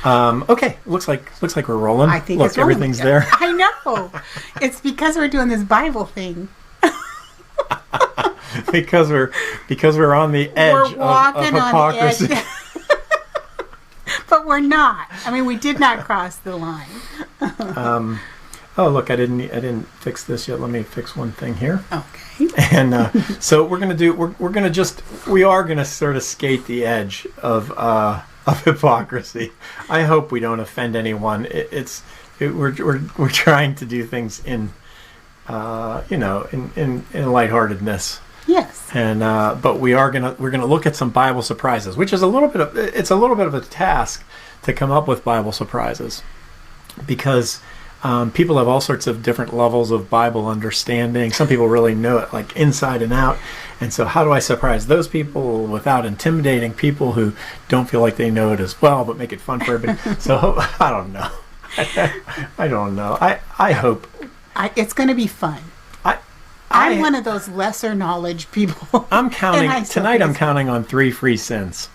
Okay, looks like we're rolling. I think Look, it's rolling. everything's there. I know. It's because we're doing this Bible thing. because we're on the edge We're walking of on the hypocrisy. edge. But we're not. I mean, we did not cross the line. Oh, look, I didn't fix this yet. Let me fix one thing here. Okay. And so we're gonna sort of skate the edge of hypocrisy. I hope we don't offend anyone. We're trying to do things in lightheartedness. Yes. And but we're gonna look at some Bible surprises, which is a little bit of a task to come up with Bible surprises, because people have all sorts of different levels of Bible understanding. Some people really know it like inside and out. And so how do I surprise those people without intimidating people who don't feel like they know it as well, but make it fun for everybody? So I don't know. I don't know. I hope. It's going to be fun. I'm one of those lesser knowledge people. I'm counting tonight. I'm counting on 3 free sins.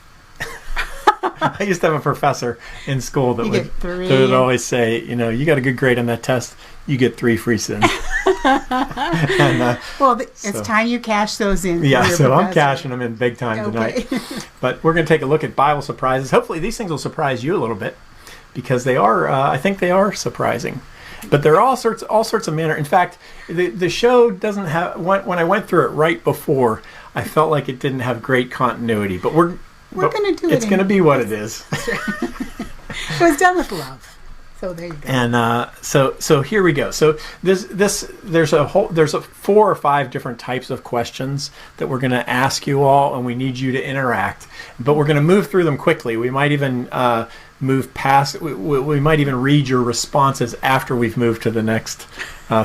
I used to have a professor in school that would always say, you got a good grade on that test, you get 3 free sins. And, it's time you cash those in. Yeah, so I'm cashing them in big time tonight. But we're going to take a look at Bible surprises. Hopefully these things will surprise you a little bit, because they are. I think they are surprising. But there are all sorts of manner. In fact, the show doesn't have. When I went through it right before, I felt like it didn't have great continuity. But we're going to do it. It's going to be what it is. It was done with love. So there you go. And so here we go. So there's 4 or 5 different types of questions that we're going to ask you all, and we need you to interact. But we're going to move through them quickly. We might even move past. We might even read your responses after we've moved to the next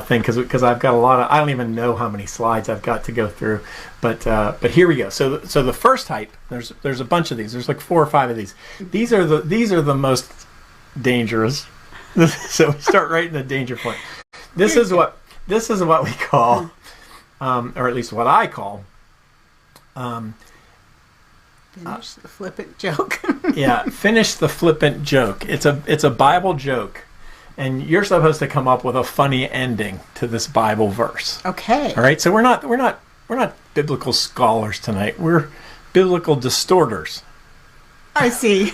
thing, because I've got a lot of. I don't even know how many slides I've got to go through. But here we go. So the first type. There's a bunch of these. There's like 4 or 5 of these. These are the most dangerous. So we start right in the danger point. This is what we call, or at least what I call, finish the flippant joke. Yeah, finish the flippant joke. It's a Bible joke, and you're supposed to come up with a funny ending to this Bible verse. Okay. All right. So we're not biblical scholars tonight. We're biblical distorters. I see.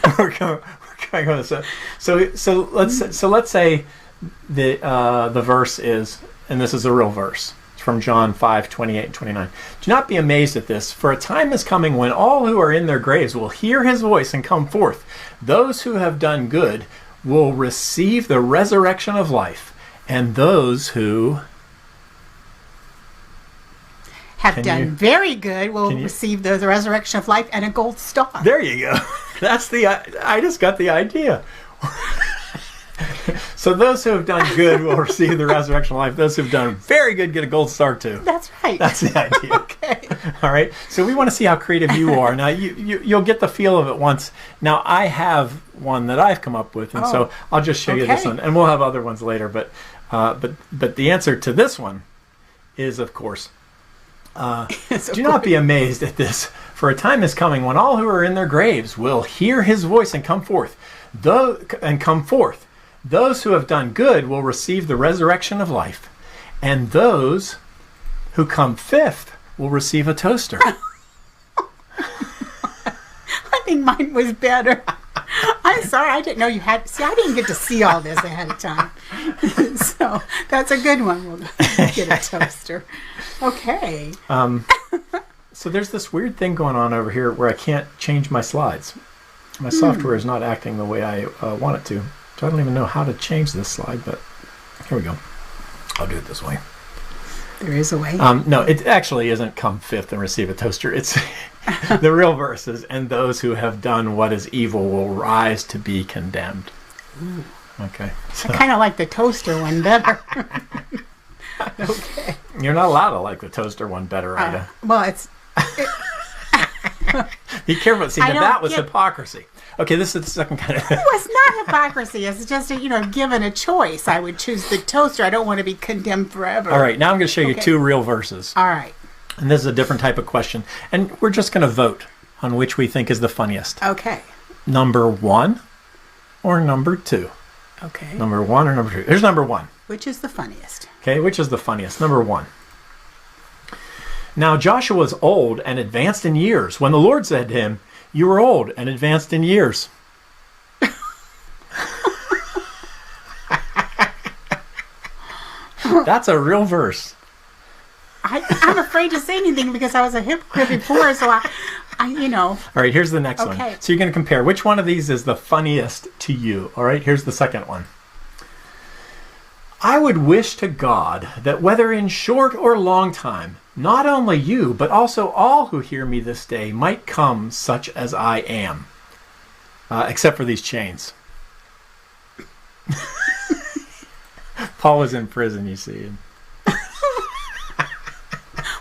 So let's say the verse is, and this is a real verse. It's from John 5:28 and 29. Do not be amazed at this, for a time is coming when all who are in their graves will hear his voice and come forth. Those who have done good will receive the resurrection of life, and those who have done very good will receive the resurrection of life and a gold star. There you go. I just got the idea. So those who have done good will receive the resurrection of life. Those who have done very good get a gold star too. That's right. That's the idea. Okay. All right. So we want to see how creative you are. Now you'll get the feel of it once. Now I have one that I've come up with, and so I'll just show you this one, and we'll have other ones later. But the answer to this one is, of course, do not be amazed at this, for a time is coming when all who are in their graves will hear his voice and come forth. Those who have done good will receive the resurrection of life, and those who come fifth will receive a toaster. I think mine was better. I'm sorry, I didn't know you had. See, I didn't get to see all this ahead of time. So that's a good one. We'll get a toaster. Okay. So there's this weird thing going on over here where I can't change my slides. My software is not acting the way I want it to. So I don't even know how to change this slide, but here we go. I'll do it this way. There is a way. No, it actually isn't come fifth and receive a toaster. It's the real verse is, and those who have done what is evil will rise to be condemned. Ooh. Okay. So. I kind of like the toaster one better. Okay. You're not allowed to like the toaster one better, Ida. Well, it's... Be careful. See, that was hypocrisy. Okay, this is the second kind of... No, it's not hypocrisy. It's just, given a choice, I would choose the toaster. I don't want to be condemned forever. All right, now I'm going to show you 2 real verses. All right. And this is a different type of question. And we're just going to vote on which we think is the funniest. Okay. Number 1 or number 2? Okay. Number 1 or number 2? Here's number 1. Which is the funniest? Okay, which is the funniest? Number 1. Now Joshua was old and advanced in years when the Lord said to him, "You are old and advanced in years." That's a real verse. I'm afraid to say anything because I was a hypocrite before, so I All right, here's the next one. So you're going to compare which one of these is the funniest to you. All right, here's the second one. I would wish to God that whether in short or long time, not only you, but also all who hear me this day might come such as I am. Except for these chains. Paul was in prison, you see.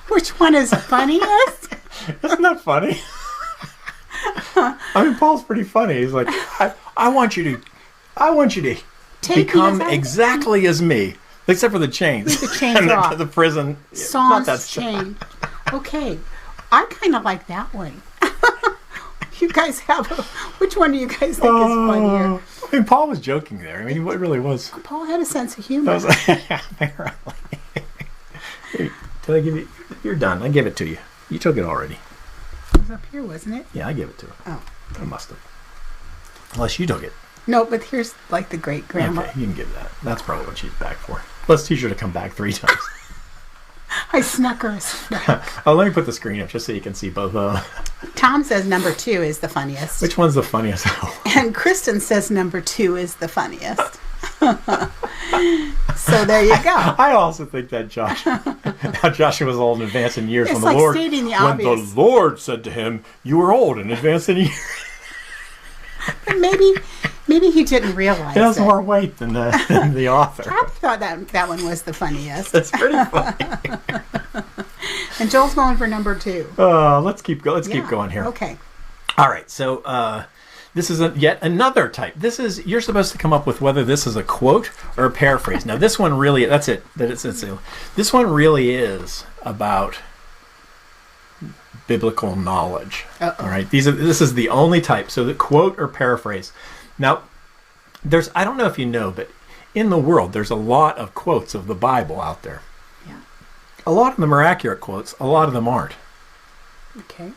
Which one is funniest? Isn't that funny? I mean, Paul's pretty funny. He's like, I want you to become exactly as me, except for the chains. The chains and off. the prison. Psalms chain. Okay, I kind of like that one. You guys have which one do you guys think is funnier? I mean, Paul was joking there. I mean, what really was? Paul had a sense of humor. Apparently. Did I give you? You're done. I gave it to you. You took it already. It was up here, wasn't it? Yeah, I gave it to her. Oh. I must have. Unless you took it. No, but here's like the great grandma. Okay, you can give that. That's probably what she's back for. Let's teach her to come back 3 times. I snuck her a snack. Oh, let me put the screen up just so you can see both of them. Tom says number 2 is the funniest. Which one's the funniest? And Kristen says number 2 is the funniest. So there you go. I also think that Joshua was old and advanced in years It's when like stating the obvious. the Lord said to him, "You are old and advanced in years." But maybe he didn't realize It has it. more weight than the author. I thought that one was the funniest. That's pretty funny. And Joel's going for number 2. Let's keep going here. Okay. All right. So this is yet another type. You're supposed to come up with whether this is a quote or a paraphrase. Now this one really, that's it. This one really is about biblical knowledge. Uh-oh. All right. This is the only type. So the quote or paraphrase. Now, I don't know if you know, but in the world, there's a lot of quotes of the Bible out there. Yeah. A lot of them are accurate quotes. A lot of them aren't. Okay.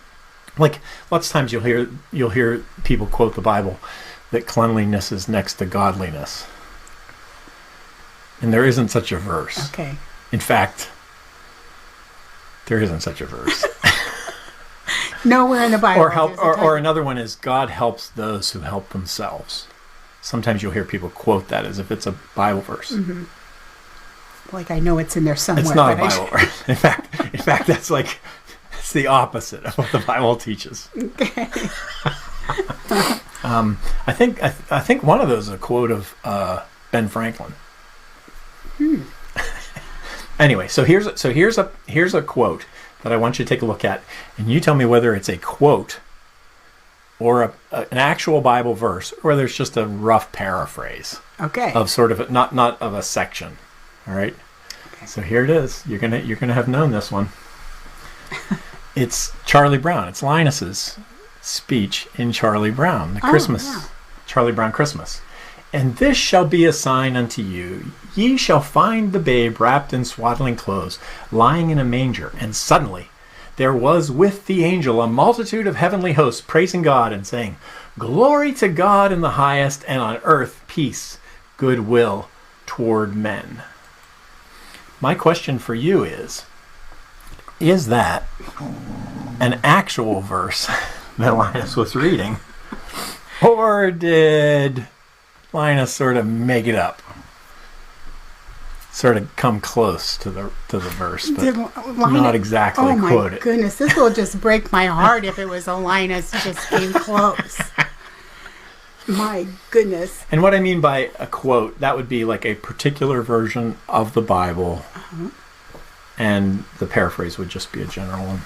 Like lots of times you'll hear people quote the Bible that cleanliness is next to godliness. And there isn't such a verse. Okay. In fact, there isn't such a verse. Nowhere in the Bible. Or another one is God helps those who help themselves. Sometimes you'll hear people quote that as if it's a Bible verse. Mm-hmm. Like I know it's in there somewhere. It's not a Bible verse. In fact, that's like it's the opposite of what the Bible teaches. Okay. I think one of those is a quote of Ben Franklin. Anyway, so here's a quote that I want you to take a look at, and you tell me whether it's a quote or an actual Bible verse, or whether it's just a rough paraphrase. Okay. Of sort of not of a section. All right. Okay. So here it is. You're gonna have known this one. It's Charlie Brown. It's Linus's speech in Charlie Brown, the Christmas, yeah. Charlie Brown Christmas. And this shall be a sign unto you. Ye shall find the babe wrapped in swaddling clothes, lying in a manger. And suddenly there was with the angel a multitude of heavenly hosts, praising God and saying, Glory to God in the highest, and on earth peace, goodwill toward men. My question for you is that an actual verse that Linus was reading? Or did Linus sort of make it up? Sort of come close to the verse, but not exactly quote it. Oh my goodness, this will just break my heart if it was a Linus just came close. My goodness. And what I mean by a quote, that would be like a particular version of the Bible, and the paraphrase would just be a general one.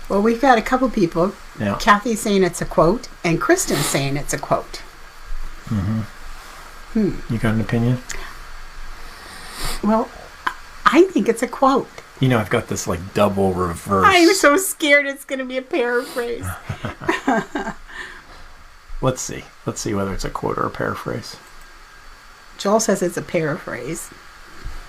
Well, we've got a couple people. Yeah. Kathy's saying it's a quote, and Kristen's saying it's a quote. You got an opinion? Well, I think it's a quote. You know, I've got this like double reverse. I'm so scared it's going to be a paraphrase. Let's see. Let's see whether it's a quote or a paraphrase. Joel says it's a paraphrase.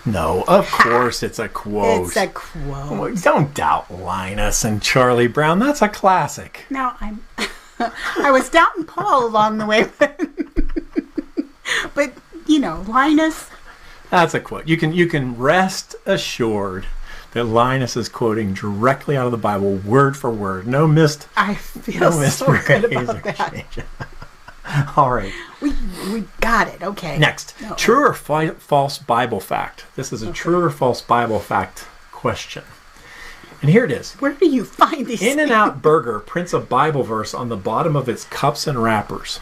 No, of course it's a quote. It's a quote. Don't doubt Linus and Charlie Brown. That's a classic. Now, I was doubting Paul along the way. But, Linus. That's a quote. You can rest assured that Linus is quoting directly out of the Bible, word for word. No missed. I feel so good about that. All right. We got it. Okay. Next. No. True or false Bible fact? This is a true or false Bible fact question. And here it is. Where do you find these In-N-Out Burger prints a Bible verse on the bottom of its cups and wrappers.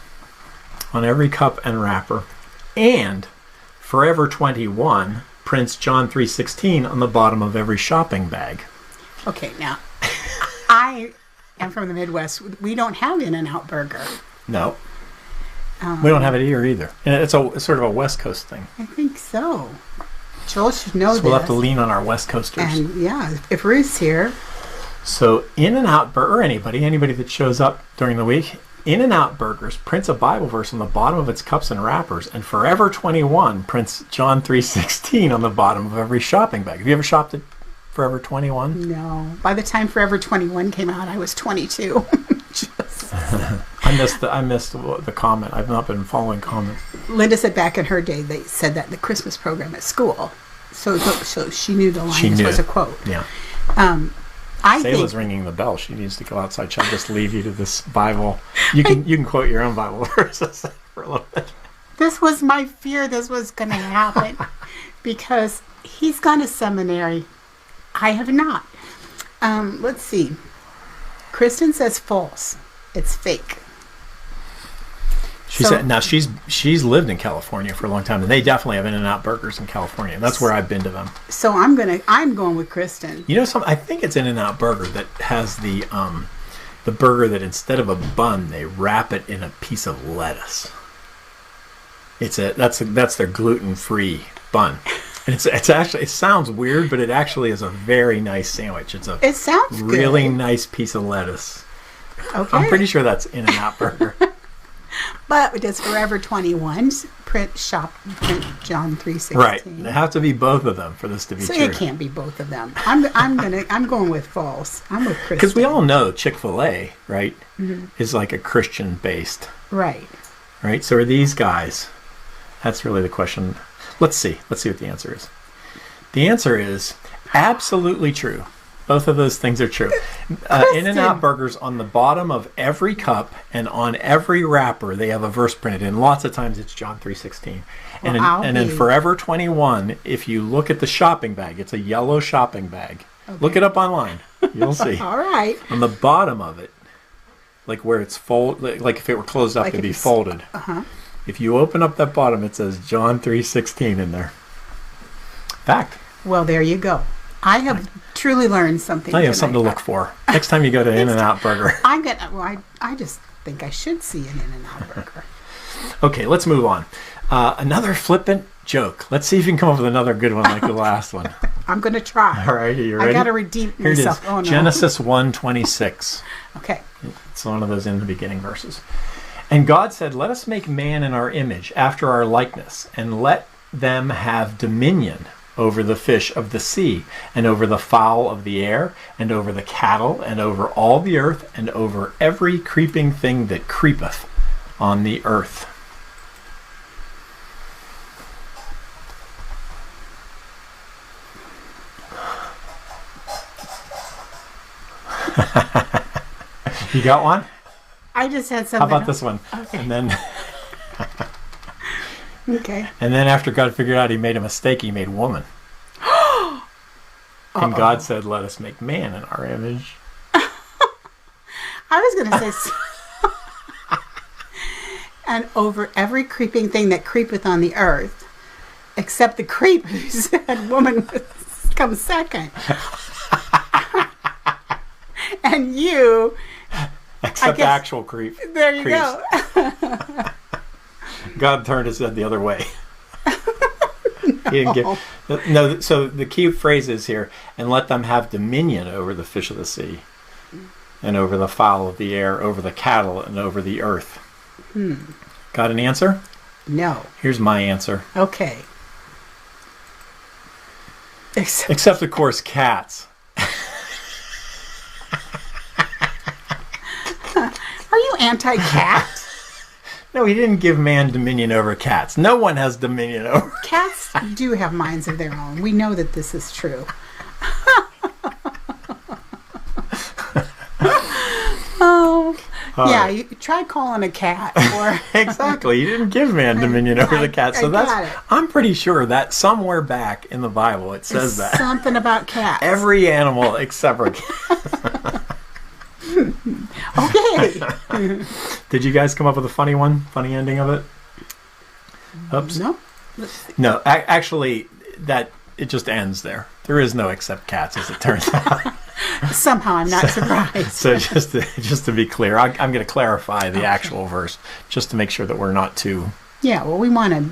On every cup and wrapper. And Forever 21 prints John 3:16 on the bottom of every shopping bag. Okay, now, I am from the Midwest. We don't have In-N-Out Burger. No. We don't have it here either. And it's sort of a West Coast thing. I think so. Joel should know this. We'll have to lean on our West Coasters. And yeah, if Ruth's here. So In-N-Out Burger, or anybody that shows up during the week, In-N-Out Burgers prints a Bible verse on the bottom of its cups and wrappers, and Forever 21 prints John 3:16 on the bottom of every shopping bag. Have you ever shopped at Forever 21? No. By the time Forever 21 came out, I was 22. I missed the comment. I've not been following comments. Linda said back in her day, they said that in the Christmas program at school. So she knew the line was a quote. Yeah. Sayla's ringing the bell. She needs to go outside. She'll just leave you to this Bible. You can quote your own Bible verses for a little bit. This was my fear this was going to happen because he's gone to seminary. I have not. Let's see. Kristen says false. It's fake. She said, now she's lived in California for a long time, and they definitely have In-N-Out Burgers in California. That's where I've been to them. So I'm going with Kristen. I think it's In-N-Out Burger that has the burger that instead of a bun, they wrap it in a piece of lettuce. That's their gluten-free bun. And it's actually, it sounds weird, but it actually is a very nice sandwich. It sounds really good. Nice piece of lettuce. Okay. I'm pretty sure that's In-N-Out Burger. But does Forever 21 print John 3:16? Right. They have to be both of them for this to be true. So it can't be both of them. I'm going with false. I'm with Kristen. Because we all know Chick-fil-A, right, mm-hmm. is like a Christian-based. Right. Right. So are these guys? That's really the question. Let's see what the answer is. The answer is absolutely true. Both of those things are true. In-N-Out Burgers, on the bottom of every cup and on every wrapper, they have a verse printed in. Lots of times it's John 3:16. And in Forever 21, if you look at the shopping bag, it's a yellow shopping bag. Okay. Look it up online. You'll see. All right. On the bottom of it, like where it's folded, like if it were closed up, it'd be folded. Uh-huh. If you open up that bottom, it says John 3:16 in there. Fact. Well, there you go. I have truly learned something. Now you have something to look for. Next time you go to In-N-Out Burger. I just think I should see an In-N-Out Burger. Okay, let's move on. Another flippant joke. Let's see if you can come up with another good one like the last one. I'm going to try. All right, are you ready? I got to redeem myself. Here it is. Genesis 1:26. Okay. It's one of those in the beginning verses. And God said, "Let us make man in our image, after our likeness, and let them have dominion over the fish of the sea, and over the fowl of the air, and over the cattle, and over all the earth, and over every creeping thing that creepeth on the earth." You got one? I just had something. How about this one? Okay. And then okay. And then after God figured out he made a mistake, he made woman. And God said, "Let us make man in our image." I was going to say, and over every creeping thing that creepeth on the earth, except the creep who said woman comes second. And you... Except the actual creep. There you go. God turned his head the other way. He didn't give, so the key phrase is here, "And let them have dominion over the fish of the sea, and over the fowl of the air, over the cattle, and over the earth." Got an answer? No. Here's my answer. Okay. Except of course, cats. Are you anti-cat? No, he didn't give man dominion over cats. No one has dominion over Cats do have minds of their own. We know that this is true. Oh, yeah. You try calling a cat, or Exactly. You didn't give man dominion over the cat. So got it. I'm pretty sure that somewhere back in the Bible it says that. Something about cats. Every animal except for cat. Okay. Did you guys come up with a funny one? Funny ending of it? Oops. No. No, actually, it just ends there. There is no except cats, as it turns out. Somehow I'm not surprised. So just to be clear, I'm going to clarify the actual verse, just to make sure that we're not too... Yeah, well, we want to,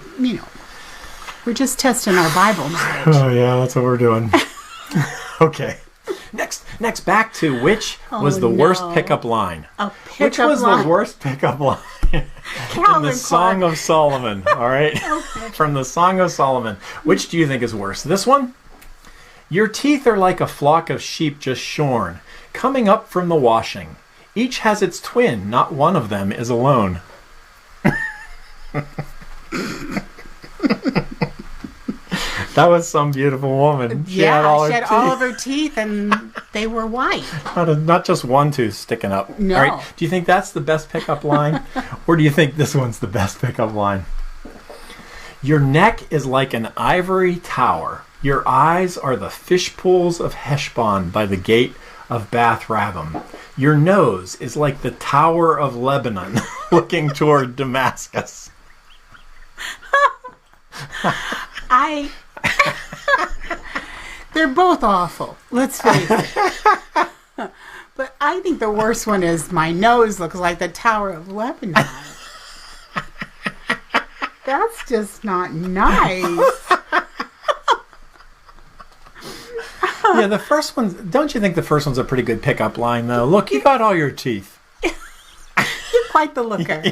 we're just testing our Bible knowledge. Oh, yeah, that's what we're doing. Okay. Next, back to which was the worst pickup line? Which was the worst pickup line? In the Song of Solomon, all right? Okay. From the Song of Solomon. Which do you think is worse? This one? Your teeth are like a flock of sheep just shorn, coming up from the washing. Each has its twin, not one of them is alone. That was some beautiful woman. She had all of her teeth, and they were white. Not just one tooth sticking up. No. All right. Do you think that's the best pickup line? Or do you think this one's the best pickup line? Your neck is like an ivory tower. Your eyes are the fish pools of Heshbon by the gate of Bath Rabbim. Your nose is like the Tower of Lebanon looking toward Damascus. They're both awful. Let's face it. But I think the worst one is my nose looks like the Tower of Lebanon. That's just not nice. Yeah, the first one, don't you think the first one's a pretty good pickup line, though? Look, you got all your teeth. You're quite the looker.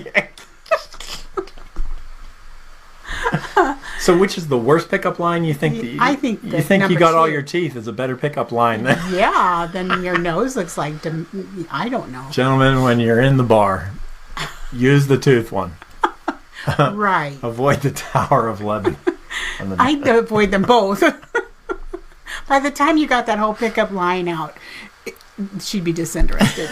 So which is the worst pickup line you think? I think you think you got all your teeth is a better pickup line than... Yeah, then your nose looks like, I don't know. Gentlemen, when you're in the bar, use the tooth one. Right. Avoid the Tower of Lebanon. I'd avoid them both. By the time you got that whole pickup line out, she'd be disinterested.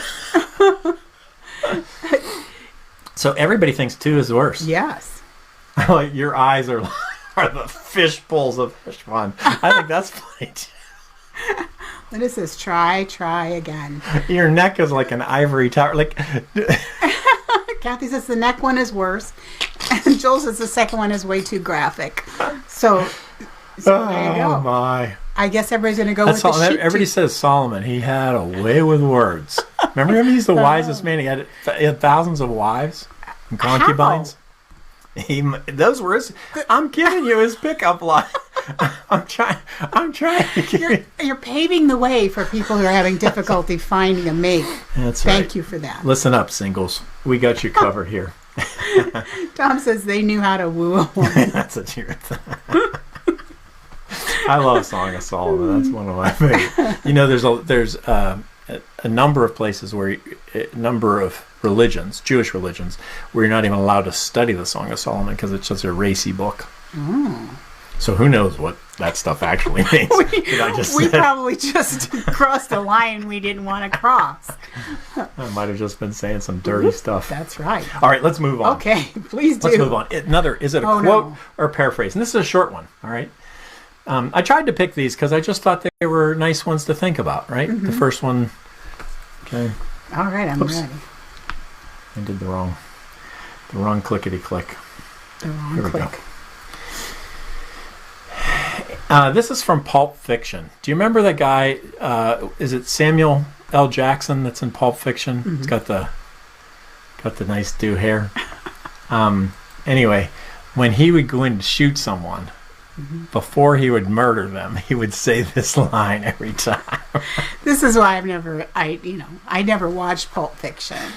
So everybody thinks 2 is worse. Yes. Like your eyes are the fish pools of Heshbon. I think that's funny too. What is this? Try again. Your neck is like an ivory tower. Like Kathy says the neck one is worse. And Joel says the second one is way too graphic. So there you go. Oh my. I guess everybody's going to go with the sheep everybody tooth. says Solomon. He had a way with words. Remember him? He's the wisest man. He had thousands of wives and concubines. Those words. I'm giving you his pickup line. I'm trying to give You're paving the way for people who are having difficulty finding a mate. That's right. Thank you for that. Listen up, singles. We got you covered here. Tom says they knew how to woo a woman. That's a truth. I love Song of Solomon. That's one of my favorite. There's a number of places where a number of religions, Jewish religions, where you're not even allowed to study the Song of Solomon because it's just a racy book. Oh. So who knows what that stuff actually means? we probably just crossed a line we didn't want to cross. I might have just been saying some dirty stuff. That's right. All right, let's move on. Okay, please do. Let's move on. Is it a quote or a paraphrase? And this is a short one, all right? I tried to pick these because I just thought they were nice ones to think about, right? Mm-hmm. The first one, okay. All right, I'm ready. I did the wrong clickety-click. The wrong click. This is from Pulp Fiction. Do you remember that guy? Is it Samuel L. Jackson that's in Pulp Fiction? Mm-hmm. He's got the nice do hair. Anyway, when he would go in to shoot someone, mm-hmm. before he would murder them, he would say this line every time. This is why I never watched Pulp Fiction,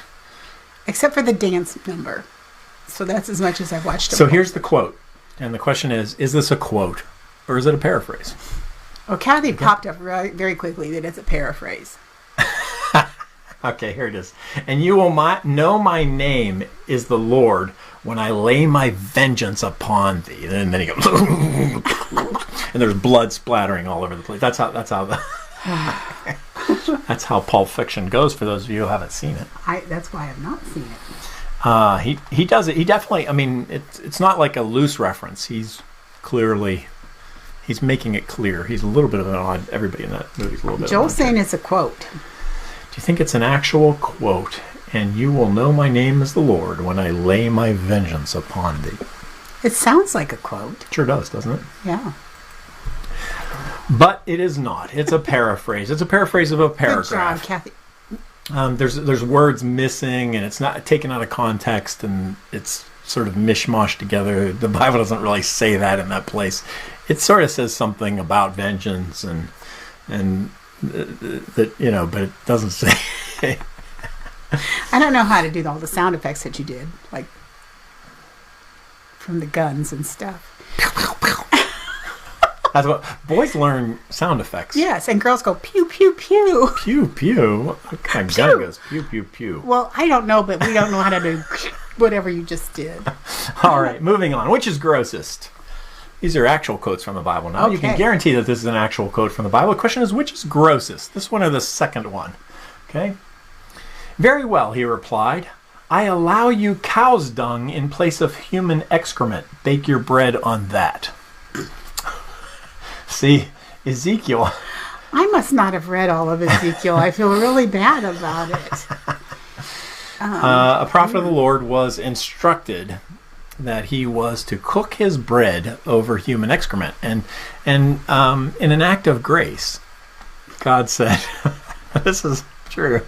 except for the dance number. So that's as much as I've watched them. So here's the quote. And the question is this a quote or is it a paraphrase? Well, Kathy popped up very quickly that it's a paraphrase. Okay, here it is. And you will know my name is the Lord when I lay my vengeance upon thee. And then he goes, and there's blood splattering all over the place. That's how that's how Pulp Fiction goes. For those of you who haven't seen it, That's why I've not seen it. He does it. He definitely. I mean, it's not like a loose reference. He's making it clear. He's a little bit of an odd. Everybody in that movie's a little bit. Joel's saying it's a quote. Do you think it's an actual quote? And you will know my name is the Lord when I lay my vengeance upon thee. It sounds like a quote. Sure does, doesn't it? Yeah. But it is not. It's a paraphrase. It's a paraphrase of a paragraph. Good job, Kathy. There's words missing, and it's not taken out of context, and it's sort of mishmashed together. The Bible doesn't really say that in that place. It sort of says something about vengeance and that, you know, but it doesn't say. I don't know how to do all the sound effects that you did, like from the guns and stuff. That's what boys learn, sound effects. Yes, and girls go pew pew pew. Pew pew. What kind of gun goes pew pew pew? Well, I don't know, but we don't know how to do whatever you just did. All right, moving on. Which is grossest? These are actual quotes from the Bible now. Okay. You can guarantee that this is an actual quote from the Bible. The question is, which is grossest? This one or the second one? Okay. Very well, he replied. I allow you cow's dung in place of human excrement. Bake your bread on that. See, Ezekiel. I must not have read all of Ezekiel. I feel really bad about it. A prophet of the Lord was instructed that he was to cook his bread over human excrement. And in an act of grace, God said, this is true.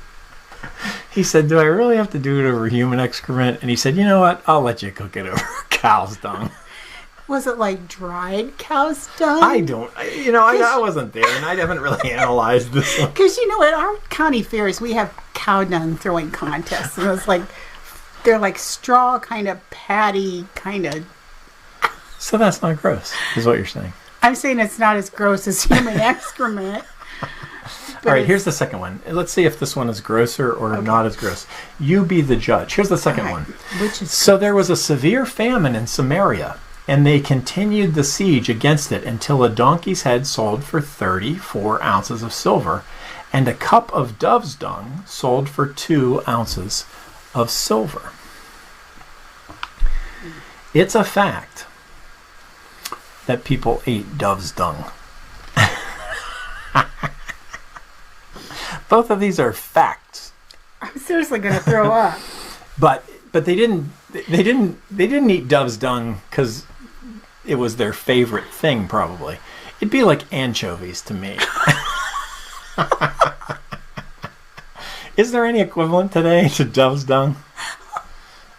He said, do I really have to do it over human excrement? And he said, you know what? I'll let you cook it over cow's dung. Was it like dried cow's dung? I wasn't there, and I haven't really analyzed this one. Because, you know, at our county fairs, we have cow dung throwing contests. And it's like, they're like straw kind of patty kind of. So that's not gross, is what you're saying. I'm saying it's not as gross as human excrement. All right, here's the second one. Let's see if this one is grosser or not as gross. You be the judge. Here's the second one. Which is so there was a severe famine in Samaria, and they continued the siege against it until a donkey's head sold for 34 ounces of silver, and a cup of dove's dung sold for 2 ounces of silver. It's a fact that people ate dove's dung. Both of these are facts. I'm seriously going to throw up. But they didn't eat dove's dung because it was their favorite thing, probably. It'd be like anchovies to me. Is there any equivalent today to dove's dung?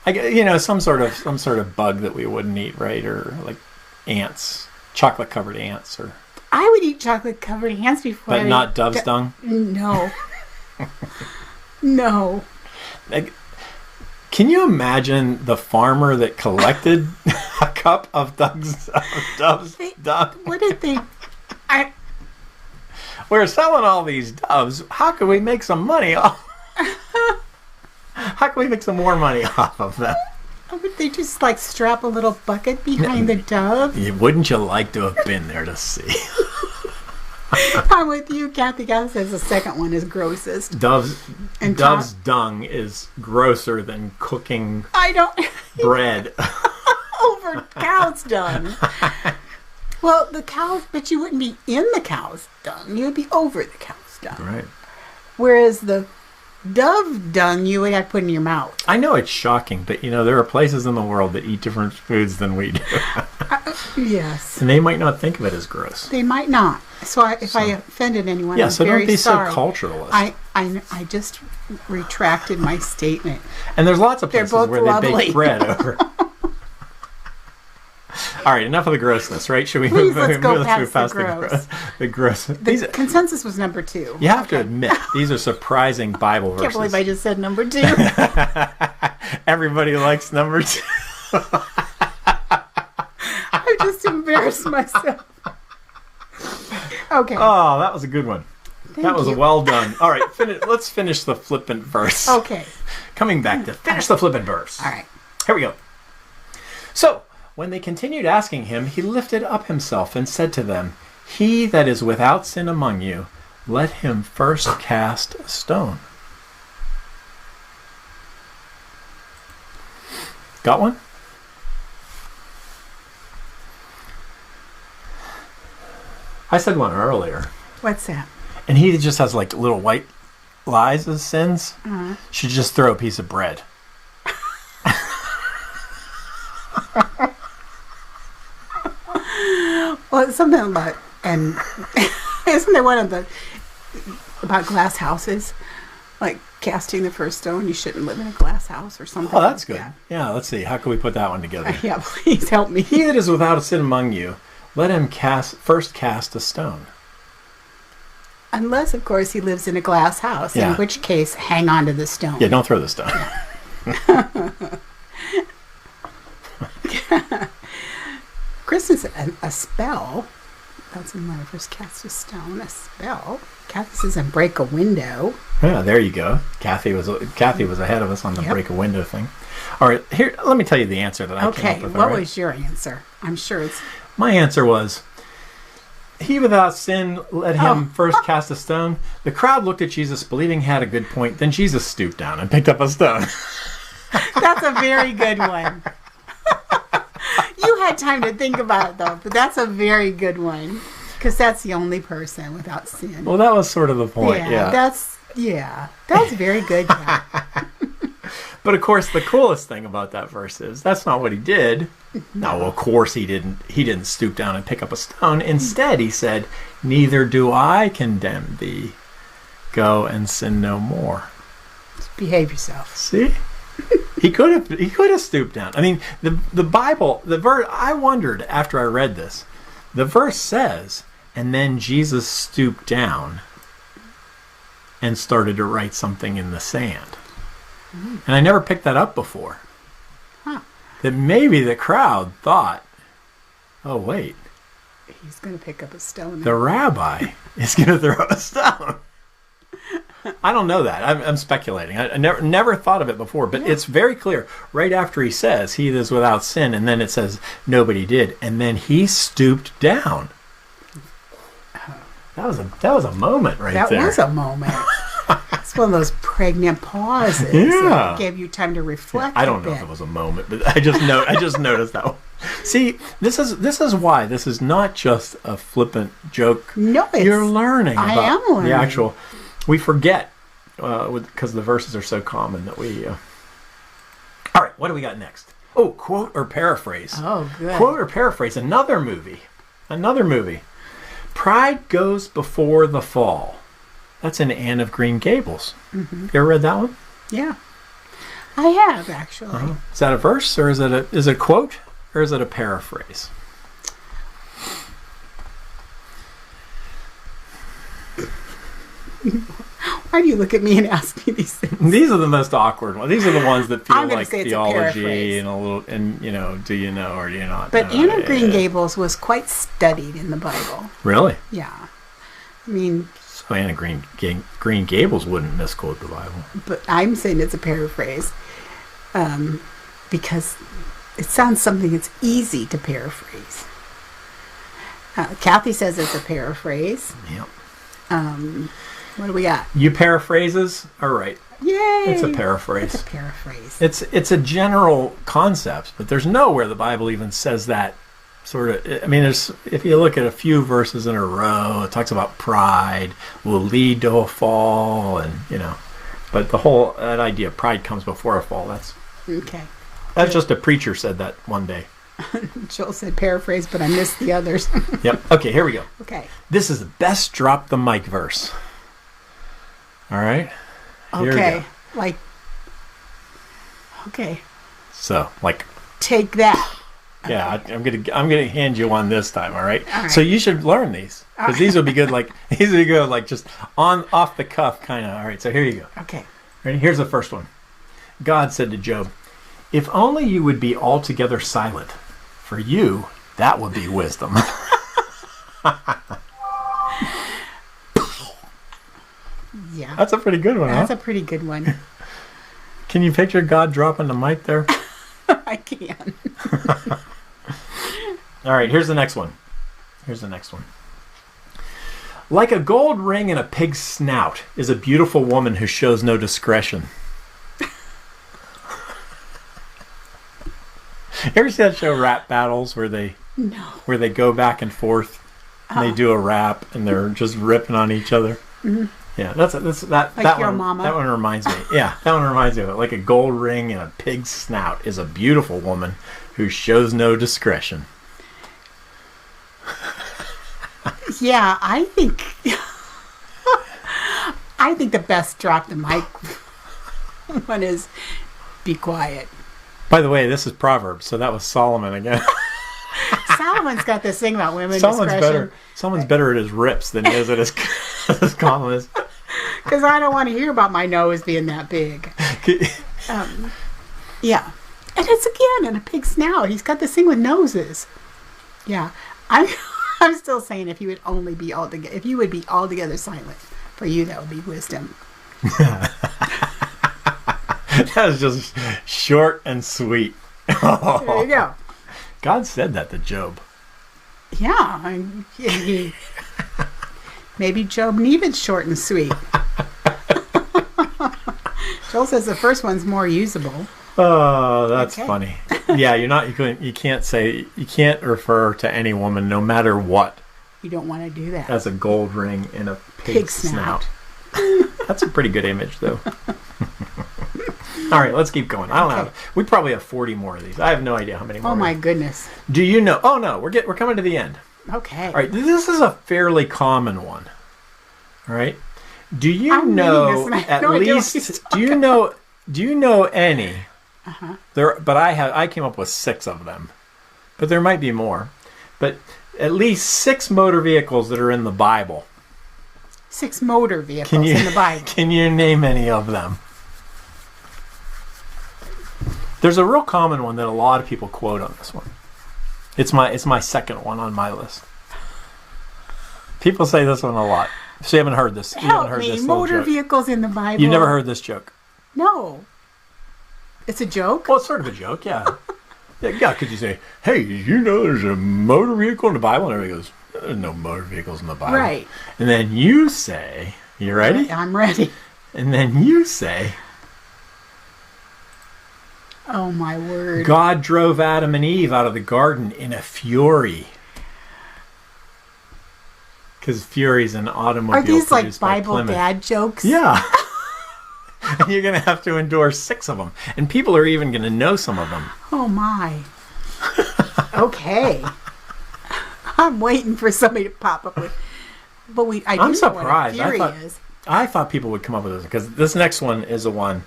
Some sort of bug that we wouldn't eat, right? Or like ants, chocolate covered ants, or. I would eat chocolate covered ants before. But not dove's dung? No. No. Can you imagine the farmer that collected a cup of dove's dung? What did they? We're selling all these doves. How can we make some money off? How can we make some more money off of them? Would they just like strap a little bucket behind the dove? Wouldn't you like to have been there to see? I'm with you. Kathy says the second one is grossest. Dove's dung is grosser than cooking bread over cow's dung. Well, the cows, but you wouldn't be in the cow's dung. You would be over the cow's dung. Right. Whereas the dove dung, you would have to put in your mouth. I know it's shocking, but there are places in the world that eat different foods than we do. Yes. And they might not think of it as gross. They might not. So if I offended anyone, I'm so very don't be sorry. so culturalist. I just retracted my statement. And there's lots of places where lovely. they bake bread over. All right, enough of the grossness, right? Should we Please, move past the gross? The consensus was number 2. You have to admit, these are surprising Bible verses. I can't believe I just said number 2. Everybody likes number 2. I just embarrassed myself. Okay. Oh, that was a good one. That was you. well done. All right, let's finish the flippant verse. Okay. Coming back to finish the flippant verse. All right. Here we go. So, when they continued asking him, he lifted up himself and said to them, "He that is without sin among you, let him first cast a stone." Got one? I said one earlier. What's that? And he just has like little white lies as sins. Should just throw a piece of bread. Well, it's something about, and isn't there one of the, about glass houses? Like casting the first stone, you shouldn't live in a glass house or something. Oh, that's like good. that. Yeah, let's see. How can we put that one together? Yeah, please help me. He that is without a sin among you, let him first cast a stone. Unless, of course, he lives in a glass house, Yeah. in which case, hang on to the stone. Yeah, don't throw the stone. Chris is a spell. That's when I first cast a stone. A spell. Kathy says, and break a window. Yeah, there you go. Kathy was ahead of us on the Yep. break a window thing. All right, here. Let me tell you the answer that I came Okay, up with. what all right? was your answer? I'm sure it's... My answer was, he without sin, let him first cast a stone. The crowd looked at Jesus, believing he had a good point. Then Jesus stooped down and picked up a stone. That's a very good one. You had time to think about it, though, but that's a very good one. Because that's the only person without sin. Well, that was sort of the point, yeah. That's very good. Yeah. But of course, the coolest thing about that verse is that's not what he did. No, of course he didn't. He didn't stoop down and pick up a stone. Instead, he said, "Neither do I condemn thee. Go and sin no more." Just behave yourself. See, he could have stooped down. I mean, the Bible, the verse. I wondered after I read this. The verse says, and then Jesus stooped down and started to write something in the sand. And I never picked that up before. Huh. That maybe the crowd thought, oh, wait, He's going to pick up a stone. the rabbi is going to throw a stone. I don't know that. I'm speculating. I never thought of it before, but it's very clear. Right after he says, he that is without sin, and then it says, nobody did. And then he stooped down. That was a moment right there. That was a moment. It's one of those pregnant pauses. Yeah. That gave you time to reflect. I don't know if it was a moment, but I just noticed that one. See, this is why this is not just a flippant joke. No, You're learning I about am learning. the actual. We forget because the verses are so common that we. All right, what do we got next? Oh, quote or paraphrase. Oh, good. Quote or paraphrase. Another movie. Pride goes before the fall. That's in Anne of Green Gables. Mm-hmm. You ever read that one? Yeah. I have, actually. Is that a verse, or is it a quote, or is it a paraphrase? Why do you look at me and ask me these things? These are the most awkward ones. These are the ones that feel I'm gonna like say it's a theology paraphrase. and a little, and do you know or do you not? But know? Anne of Green Gables was quite studied in the Bible. Really? Yeah. I mean, So Anne of Green Gables wouldn't misquote the Bible. but I'm saying it's a paraphrase because it sounds something that's easy to paraphrase. Kathy says it's a paraphrase. Yep. What do we got? You paraphrases? All right. Yay! It's a paraphrase. It's a paraphrase. It's a general concept, but there's nowhere the Bible even says that sort of. I mean, if you look at a few verses in a row, it talks about pride will lead to a fall, and but that idea of pride comes before a fall. Okay. That's just a preacher said that one day. Joel said paraphrase, but I missed the others. Yep. Okay, here we go. Okay. This is the best drop the mic verse. All right. Here we Okay. go. Okay. So, Take that. yeah, I'm gonna hand you one this time. All right. All right. So you should learn these because these will be good. These will be good. Just off the cuff kind of. All right. So here you go. Okay. Ready? Here's the first one. God said to Job, If only you would be altogether silent. For you, that would be wisdom. Yeah. That's a pretty good one, That's huh? a pretty good one. Can you picture God dropping the mic there? I can. All right, here's the next one. Like a gold ring in a pig's snout is a beautiful woman who shows no discretion. You ever see that show Rap Battles where they go back and forth and they do a rap and they're just ripping on each other? Mm-hmm. Yeah, that your one. mama? That one reminds me. Yeah, that one reminds me of it. Like a gold ring in a pig's snout is a beautiful woman who shows no discretion. Yeah, I think the best drop the mic one is be quiet. By the way, this is Proverbs, so that was Solomon again. Solomon's got this thing about women discretion. Someone's better at his rips than he is at his compliments. Because I don't want to hear about my nose being that big. Yeah. And it's again in a pig's snout. He's got this thing with noses. Yeah. I'm still saying if you would be altogether silent, for you that would be wisdom. That was just short and sweet. There you go. God said that to Job. Yeah. Maybe Job needed short and sweet. Joel says the first one's more usable. Oh, that's funny. Yeah, you can't refer to any woman, no matter what, You don't want to do that. as a gold ring in a pig's snout. That's a pretty good image, though. All right, let's keep going. I don't know. We probably have 40 more of these. I have no idea how many more. Oh my goodness. Do you know? Oh no, we're coming to the end. Okay. All right, this is a fairly common one. All right. Do you I'm reading this know and I have at no idea what he's least? Do you know any? Uh-huh. But I came up with 6 of them, but there might be more. But at least 6 motor vehicles that are in the Bible. 6 motor vehicles in the Bible. Can you name any of them? There's a real common one that a lot of people quote on this one. It's my second one on my list. People say this one a lot. So you haven't heard this. Help me. Motor vehicles in the Bible. You've never heard this joke? No. It's a joke? Well, it's sort of a joke, yeah. Yeah, could you say, hey, you know there's a motor vehicle in the Bible? And everybody goes, there's no motor vehicles in the Bible. Right. And then you say, you ready? I'm ready. And then you say, oh my word. God drove Adam and Eve out of the garden in a fury. Because fury's an automobile. Are these like produced by Bible Plymouth. dad jokes? Yeah. And you're going to have to endure 6 of them. And people are even going to know some of them. Oh my. Okay. I'm waiting for somebody to pop up with. But I'm surprised. Know what a fury is. I thought people would come up with this because this next one is the one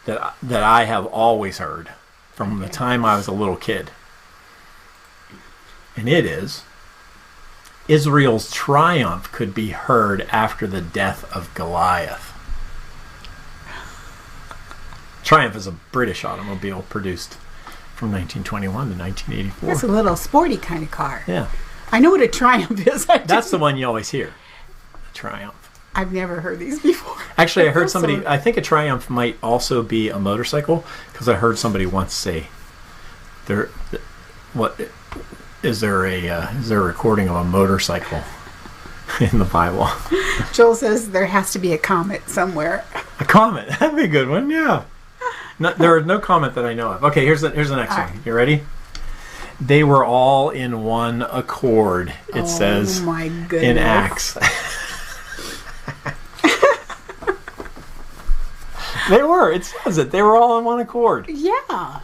that I have always heard from the time I was a little kid. And it is, Israel's triumph could be heard after the death of Goliath. Triumph is a British automobile produced from 1921 to 1984. That's a little sporty kind of car. Yeah. I know what a Triumph is. That's the one you always hear. Triumph. I've never heard these before. Actually, I heard somebody, I think a Triumph might also be a motorcycle, because I heard somebody once say, is there a recording of a motorcycle in the Bible? Joel says there has to be a comet somewhere. A comet? That'd be a good one, yeah. No, there is no comet that I know of. Okay, here's the next one. Right. You ready? They were all in one accord, it says my goodness. in Acts. They were. It says it. They were all in one accord. Yeah.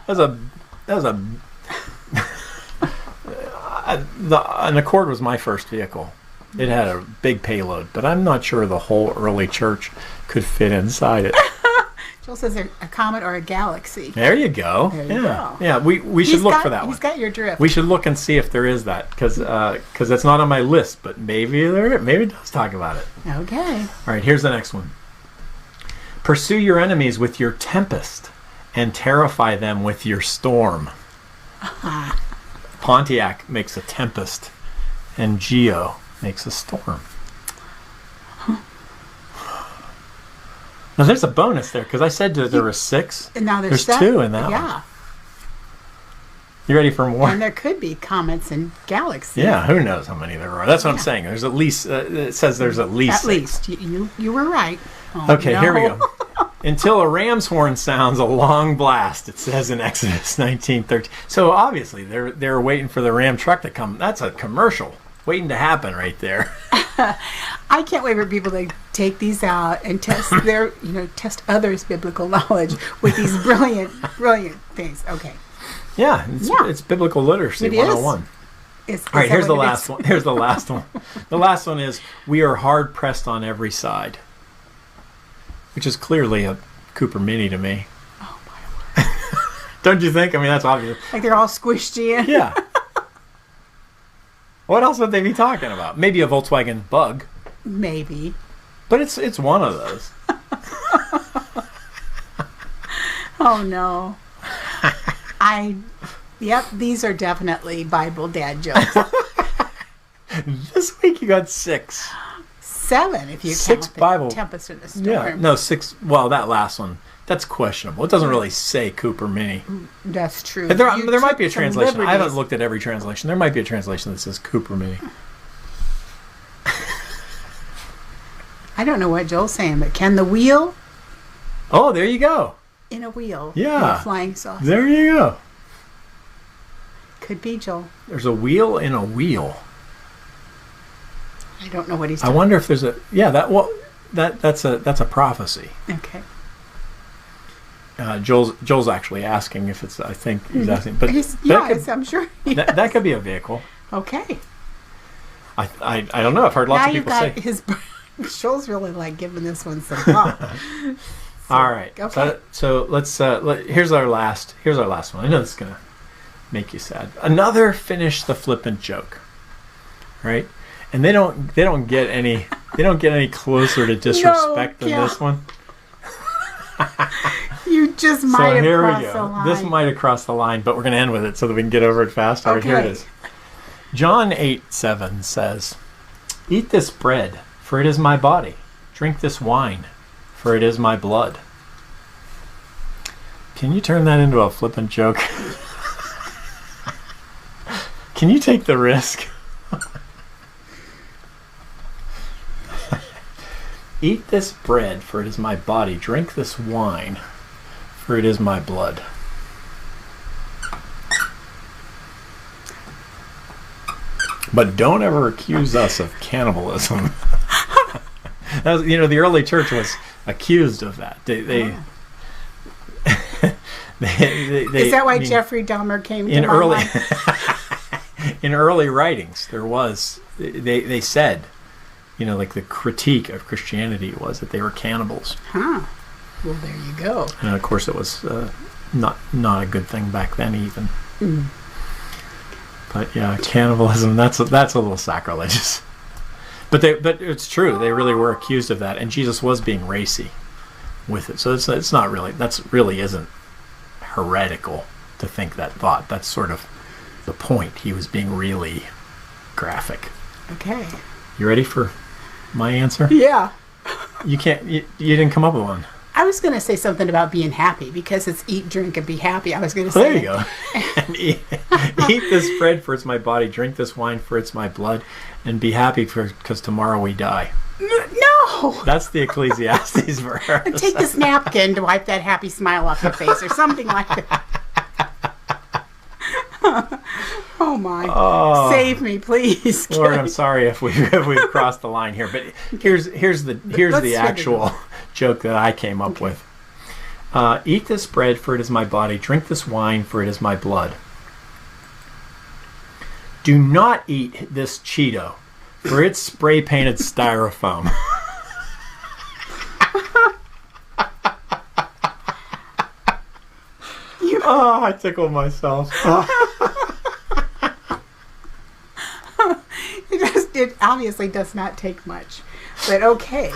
An Accord was my first vehicle. It had a big payload, but I'm not sure the whole early church could fit inside it. Joel says a comet or a galaxy. There you go. There you go. Yeah. We should look for that one. He's got your drift. We should look and see if there is that, because it's not on my list, but maybe it does talk about it. Okay. All right, here's the next one. Pursue your enemies with your tempest, and terrify them with your storm. Pontiac makes a tempest, and Geo makes a storm. Now there's a bonus there because I said that there were 6. And now there's seven. 2 in that one. Yeah. You ready for more? And there could be comets and galaxies. Yeah, who knows how many there are. That's what I'm saying. There's at least, it says there's at least At 6. least. You were right. Oh, Okay, no. here we go. Until a ram's horn sounds a long blast, it says in Exodus 19:13. So obviously they're waiting for the ram truck to come. That's a commercial waiting to happen right there. I can't wait for people to take these out and test their, test others' biblical knowledge with these brilliant things. Okay. Yeah, it's biblical literacy It 101. Is All right, that here's the what it last is? one. Here's the last one. The last one is, we are hard pressed on every side. Which is clearly a Cooper Mini to me. Oh, my word. Don't you think? I mean, that's obvious. Like they're all squished in. Yeah. What else would they be talking about? Maybe a Volkswagen Bug. Maybe. But it's one of those. Oh, no. Yep, these are definitely Bible dad jokes. This week you got 6. 7 if you 6 count Bible. the Tempest in the Storm. Yeah, no, 6. Well, that last one, that's questionable. It doesn't really say Cooper Mini. That's true. There You might be a took some translation. I haven't liberties. looked at every translation. There might be a translation that says Cooper Mini. I don't know what Joel's saying, but can the wheel Oh, there you go. in a wheel Yeah. be a flying saucer? There you go. Could be, Joel. There's a wheel in a wheel. I don't know what he's I talking wonder if there's a that's a prophecy. Okay. Joel's actually asking if it's. I think he's asking, but I'm sure he that could be a vehicle. Okay. I don't know. I've heard lots Now of you people got say. his... Joel's really like giving this one some thought. All right. Okay. So let's. Here's our last one. I know this is gonna make you sad. Another finish the flippant joke, right? And they don't get any closer to disrespect than yeah. this one. You just might So have here we crossed the go. line. This might have crossed the line, but we're going to end with it so that we can get over it fast. All right, here it Okay. is. John 8:7 says, "Eat this bread, for it is my body. Drink this wine, for it is my blood." Can you turn that into a flippant joke? Can you take the risk? Eat this bread, for it is my body. Drink this wine, for it is my blood. But don't ever accuse us of cannibalism. That was, the early church was accused of that. They Is that why Jeffrey Dahmer came to in my early life? in early writings there was they said, like the critique of Christianity was that they were cannibals. Huh. Well, there you go. And of course it was not a good thing back then even. Mm. But yeah, cannibalism, that's a little sacrilegious. But it's true, they really were accused of that, and Jesus was being racy with it. So it's not really, really isn't heretical to think that thought. That's sort of the point. He was being really graphic. Okay. You ready for my answer? Yeah. You didn't come up with one. I was going to say something about being happy because it's eat, drink, and be happy. I was going to Well, say there you go. And eat this bread, for it's my body. Drink this wine, for it's my blood. And be happy, because tomorrow we die. No! That's the Ecclesiastes verse. And take this napkin to wipe that happy smile off your face or something like that. Oh my. Oh. Save me, please. Lord, I'm sorry if we've crossed the line here, but here's the actual joke that I came up with. Eat this bread, for it is my body. Drink this wine, for it is my blood. Do not eat this Cheeto, for it's spray painted styrofoam. Oh, I tickled myself. It obviously does not take much, but okay.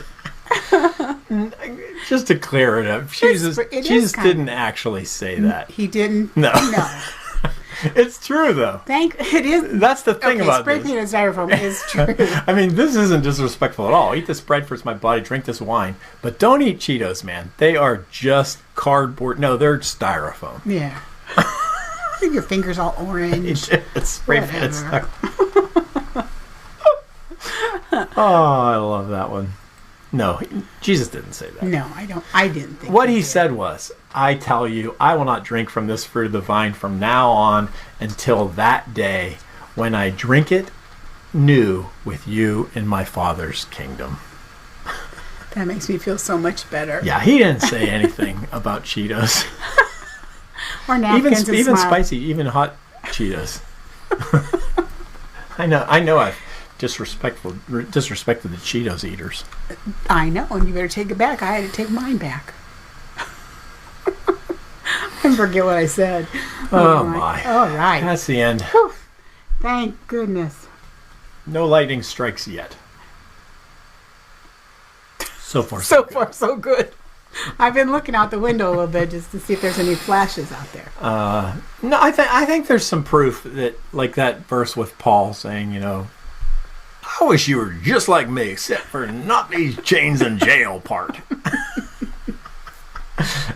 Just to clear it up, Jesus didn't actually say that. He didn't? No. No. It's true, though. It is. That's the thing about this. Spray painted styrofoam is true. I mean, this isn't disrespectful at all. Eat this bread for it's my body, drink this wine. But don't eat Cheetos, man. They are just cardboard. No, they're styrofoam. Yeah. Your fingers all orange. It's spray painted styrofoam. Oh, I love that one. No, Jesus didn't say that. No, I didn't think what he said was, I tell you, I will not drink from this fruit of the vine from now on until that day when I drink it new with you in my Father's kingdom. That makes me feel so much better. Yeah, he didn't say anything about Cheetos. Or napkins even spicy, even hot Cheetos. I know I've disrespected the Cheetos eaters. I know, and you better take it back. I had to take mine back. I forget what I said. Oh my. All right. That's the end. Whew. Thank goodness. No lightning strikes yet. So far, so far, so good. I've been looking out the window a little bit just to see if there's any flashes out there. No, I think there's some proof that, like that verse with Paul saying, I wish you were just like me, except for not these chains and jail part.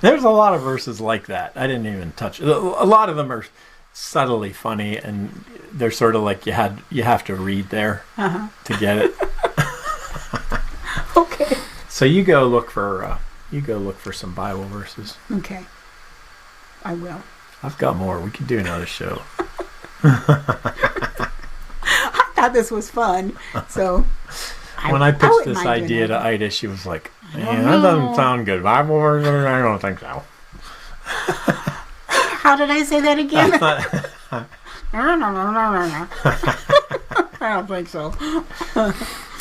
There's a lot of verses like that. I didn't even touch it. A lot of them are subtly funny, and they're sort of like you have to read there to get it. Okay. So you go look for some Bible verses. Okay. I will. I've got more. We could do another show. I thought this was fun, so. When I pitched this idea to Ida, she was like, "Man, that doesn't sound good. Bible verses? I don't think so." How did I say that again? I don't think so.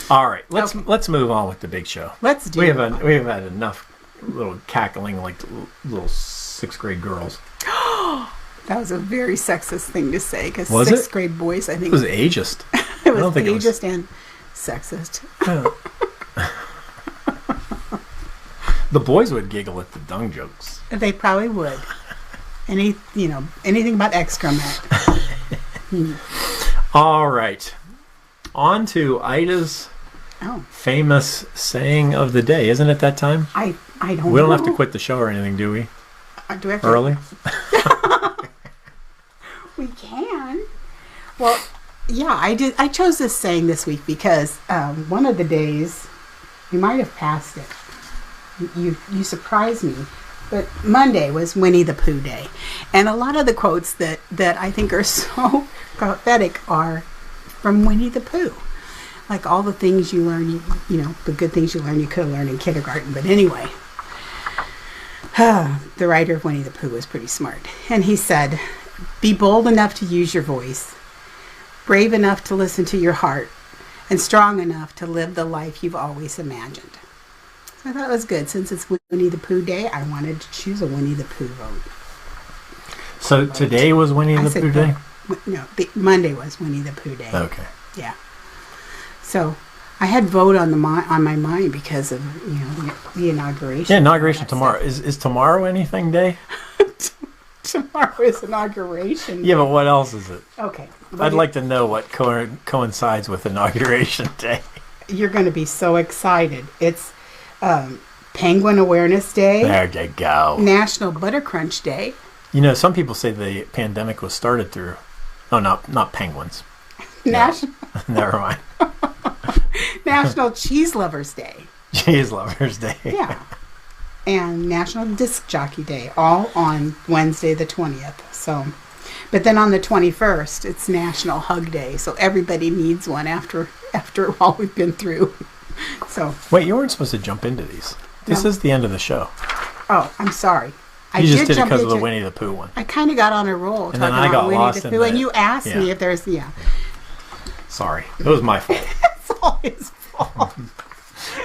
All right, let's move on with the big show. Let's do. We have had enough little cackling like little 6th grade girls. That was a very sexist thing to say because 6th grade boys, I think, it was ageist. It was ageist and sexist. The boys would giggle at the dung jokes. They probably would. Anything about excrement. All right. On to Ida's famous saying of the day. Isn't it that time? I don't know. We don't have to quit the show or anything, do we? Do we have to? Early? We can. Well, yeah, I chose this saying this week because one of the days, you might have passed it. You surprised me. But Monday was Winnie the Pooh Day. And a lot of the quotes that I think are so prophetic are from Winnie the Pooh. Like all the things you learn, the good things you learn, you could have learned in kindergarten. But anyway, the writer of Winnie the Pooh was pretty smart. And he said, "Be bold enough to use your voice, brave enough to listen to your heart, and strong enough to live the life you've always imagined." So I thought it was good. Since it's Winnie the Pooh Day, I wanted to choose a Winnie the Pooh vote. So today was Winnie the Pooh Day? No, Monday was Winnie the Pooh Day. Okay. Yeah. So I had vote on my mind because of the inauguration. Yeah, inauguration tomorrow. Is tomorrow anything day? Tomorrow is inauguration. Yeah, but what else is it? Okay. I'd like to know what coincides with inauguration day. You're going to be so excited. It's Penguin Awareness Day. There you go. National Butter Crunch Day. Some people say the pandemic was started through... Oh, not penguins. National... Never mind. National Cheese Lovers Day. Cheese Lovers Day. Yeah. And National Disc Jockey Day, all on Wednesday the 20th. So, but then on the 21st, it's National Hug Day. So everybody needs one after all we've been through. So. Wait, you weren't supposed to jump into these. This is the end of the show. Oh, I'm sorry. You just did it because of the Winnie the Pooh one. I kind of got on a roll and talking then I got about Winnie lost the Pooh, and you asked me if there's Sorry, it was my fault. It's all his fault.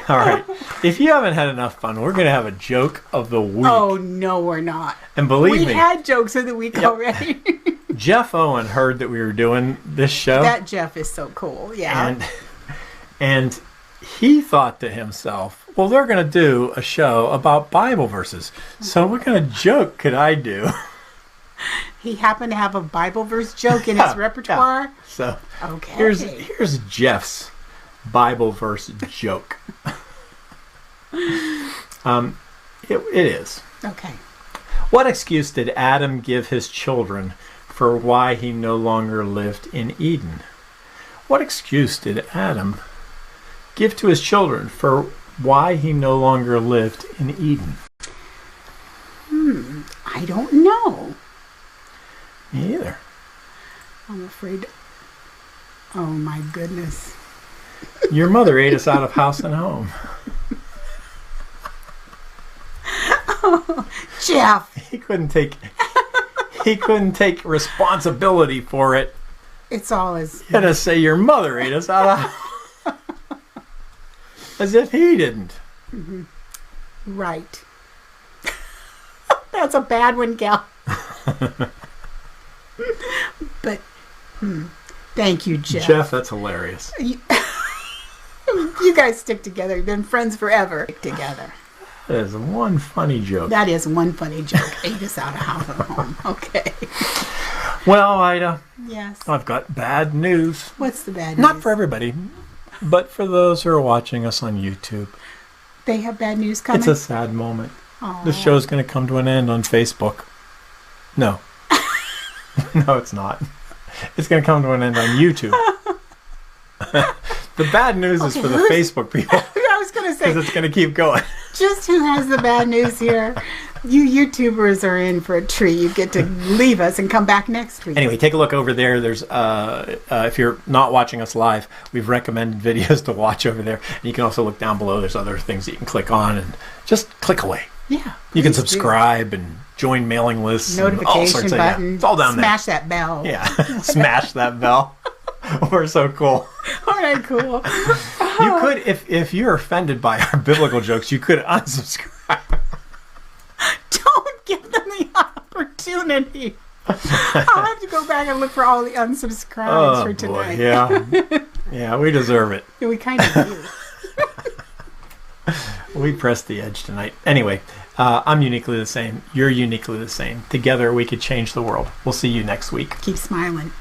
All right. If you haven't had enough fun, we're going to have a joke of the week. Oh, no, we're not. And believe me. We had jokes of the week already. Jeff Owen heard that we were doing this show. That Jeff is so cool, yeah. And he thought to himself, well, they're going to do a show about Bible verses. So what kind of joke could I do? He happened to have a Bible verse joke in his repertoire. Yeah. So Okay. here's Jeff's Bible verse joke. It is. Okay. What excuse did Adam give his children for why he no longer lived in Eden? What excuse did Adam give to his children for why he no longer lived in Eden? I don't know. Me either. I'm afraid. Oh my goodness. Your mother ate us out of house and home. Jeff. He couldn't take responsibility for it. It's all his. He had to say your mother ate us out of house. As if he didn't. Mm-hmm. Right. That's a bad one, gal. But thank you, Jeff. Jeff, that's hilarious. You guys stick together. You've been friends forever. Stick together. That is one funny joke. That is one funny joke. Ate us out of house and home. Okay. Well, Ida, Yes. I've got bad news. What's the bad news? Not for everybody, but for those who are watching us on YouTube. They have bad news coming? It's a sad moment. Aw. The show's going to come to an end on Facebook. No. No, it's not. It's going to come to an end on YouTube. The bad news is for the Facebook people. I was going to say, Because it's going to keep going. just who has the bad news here? You YouTubers are in for a treat. You get to leave us and come back next week. Anyway, take a look over there. There's if you're not watching us live, we've recommended videos to watch over there. And you can also look down below. There's other things that you can click on and just click away. Yeah. You can please do. subscribe and join mailing lists. and all sorts Notification of, button. It's all down Smash that bell. there. Yeah. Smash that bell. We're so cool. All right, cool. You could, if you're offended by our biblical jokes, you could unsubscribe. Don't give them the opportunity. I'll have to go back and look for all the unsubscribes for boy, tonight. yeah. Yeah, we deserve it. We kind of do. We pressed the edge tonight. Anyway, I'm uniquely the same. You're uniquely the same. Together, we could change the world. We'll see you next week. Keep smiling.